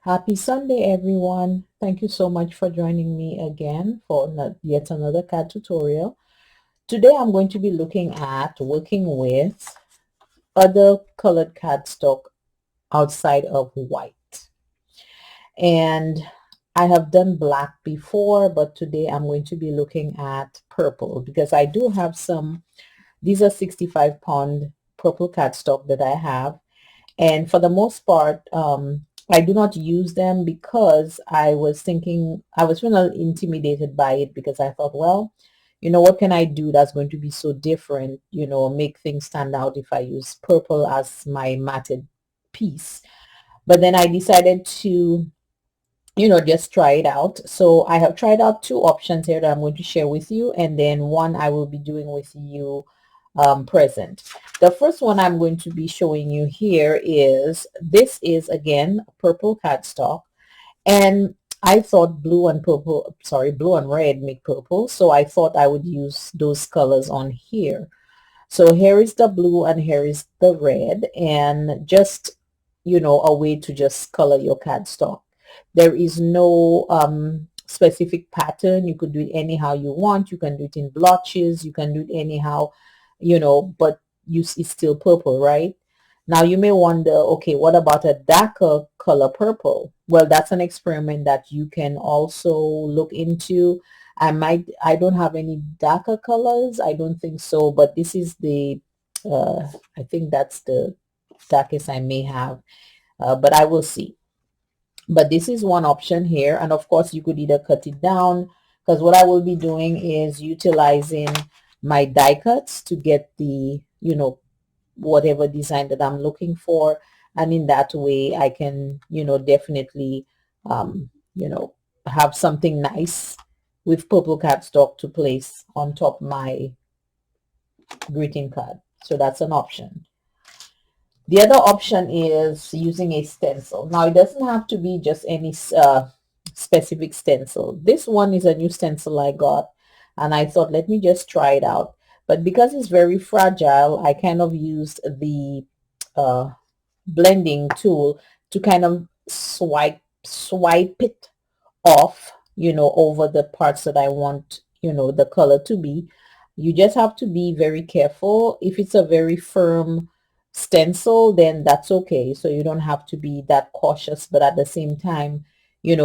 Happy Sunday, everyone. Thank you so much for joining me again for yet another CAD tutorial. Today, I'm going to be looking at working with other colored cardstock outside of white. And I have done black before, but today I'm going to be looking at purple because I do have some. These are 65-pound purple cardstock that I have. And for the most part, I do not use them because I was feeling a little intimidated by it because I thought, well, what can I do that's going to be so different, make things stand out if I use purple as my matted piece. But then I decided to, just try it out. So I have tried out two options here that I'm going to share with you, and then one I will be doing with you present. The first one I'm going to be showing you here is, this is again purple cardstock, and I thought blue and red make purple, so I thought I would use those colors on here. So here is the blue and here is the red, and just, a way to just color your cardstock. There is no specific pattern. You could do it anyhow you want. You can do it in blotches. You can do it anyhow, but it's still purple, right? Now you may wonder, okay, what about a darker color purple? Well, that's an experiment that you can also look into. I don't have any darker colors. I don't think so, but this is I think that's the darkest I may have, but I will see. But this is one option here, and of course you could either cut it down, because what I will be doing is utilizing my die cuts to get the, whatever design that I'm looking for, and in that way I can, definitely um, have something nice with purple cardstock to place on top my greeting card. So that's an option. The other option is using a stencil. Now, it doesn't have to be just any specific stencil. This one is a new stencil I got, and I thought, let me just try it out. But because it's very fragile, I kind of used the uh, blending tool to kind of swipe it off, over the parts that I want, the color to be. You just have to be very careful. If it's a very firm stencil, then that's okay. So you don't have to be that cautious, but at the same time, you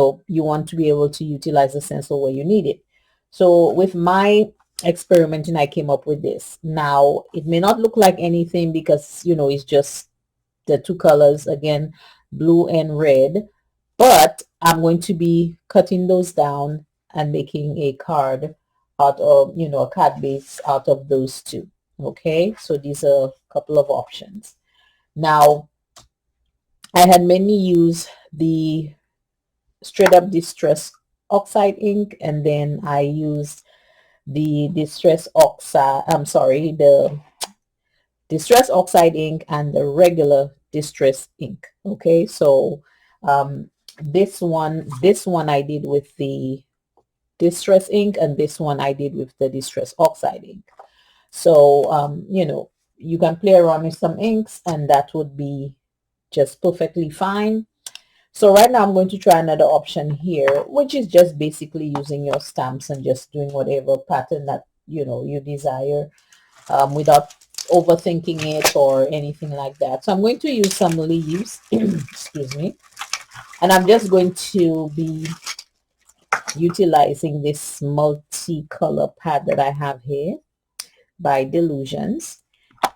want to be able to utilize the stencil where you need it. So with my experimenting, I came up with this. Now, it may not look like anything because, it's just the two colors, again, blue and red, but I'm going to be cutting those down and making a card out of, a card base out of those two. Okay, so these are a couple of options. Now, I had mainly used the straight up distress oxide ink, and then I used the the distress oxide ink and the regular distress ink. Okay, so this one I did with the distress ink, and this one I did with the distress oxide ink. So you can play around with some inks, and that would be just perfectly fine. So right now I'm going to try another option here, which is just basically using your stamps and just doing whatever pattern that you desire, without overthinking it or anything like that. So I'm going to use some leaves, excuse me, and I'm just going to be utilizing this multicolor pad that I have here by Delusions,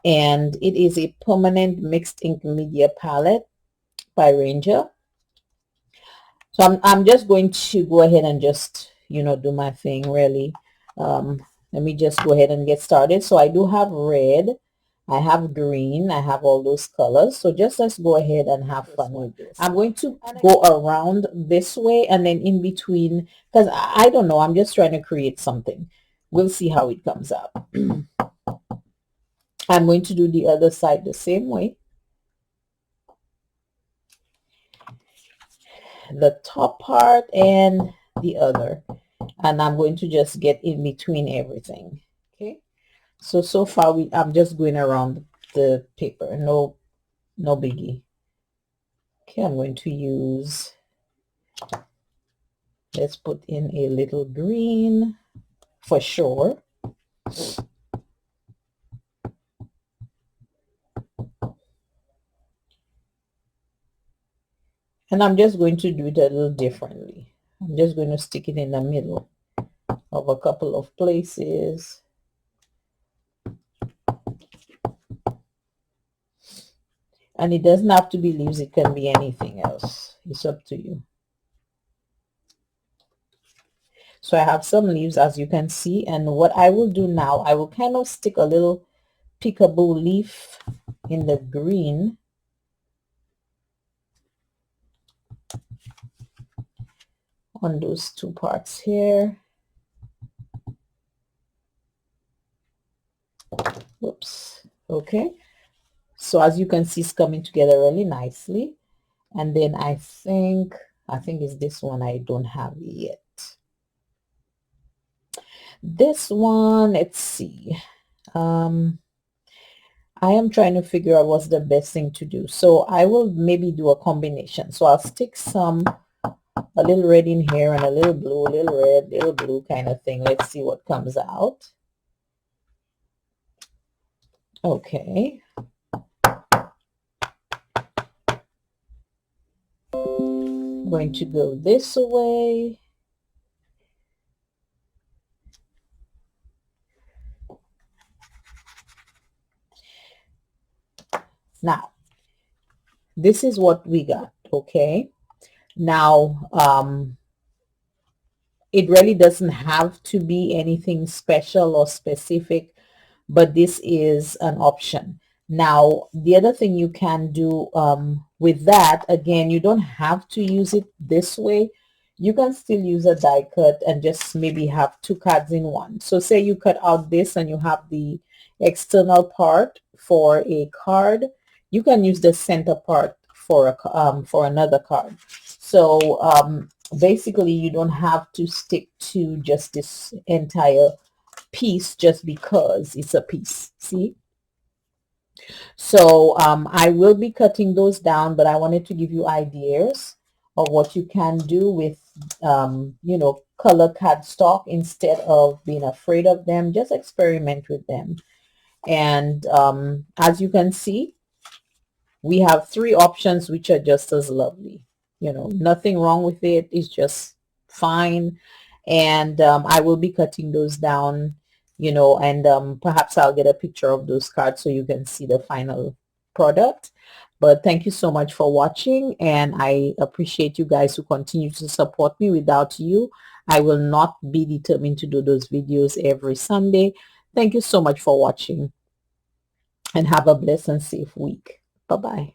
and it is a permanent mixed ink media palette by Ranger. So I'm just going to go ahead and just, do my thing really. Let me just go ahead and get started. So I do have red, I have green, I have all those colors. So just let's go ahead and have fun with this. I'm going to go around this way and then in between, because I don't know, I'm just trying to create something. We'll see how it comes out. I'm going to do the other side the same way. The top part and the other, and I'm going to just get in between everything. Okay, so far I'm just going around the paper, no biggie. Okay, I'm going to use Let's put in a little green for sure. And I'm just going to do it a little differently. I'm just going to stick it in the middle of a couple of places. And it doesn't have to be leaves, it can be anything else. It's up to you. So I have some leaves, as you can see, and what I will do now, I will kind of stick a little peekaboo leaf in the green on those two parts here. Whoops. Okay, so as you can see, it's coming together really nicely. And then I think it's this one I don't have yet. This one, let's see. I am trying to figure out what's the best thing to do. So I will maybe do a combination. So I'll stick a little red in here and a little blue, a little red, little blue kind of thing. Let's see what comes out. Okay. I'm going to go this way. Now, this is what we got, okay? Now, it really doesn't have to be anything special or specific, but this is an option. Now, the other thing you can do with that, again, you don't have to use it this way. You can still use a die cut and just maybe have two cards in one. So say you cut out this and you have the external part for a card. You can use the center part for another card. So basically, you don't have to stick to just this entire piece just because it's a piece. See? So I will be cutting those down, but I wanted to give you ideas of what you can do with you know, color cardstock instead of being afraid of them. Just experiment with them. And as you can see, we have three options which are just as lovely. You know, nothing wrong with it. It's just fine. And I will be cutting those down, you know, and perhaps I'll get a picture of those cards so you can see the final product. But thank you so much for watching, and I appreciate you guys who continue to support me. Without you, I will not be determined to do those videos every Sunday. Thank you so much for watching, and have a blessed and safe week. Bye-bye.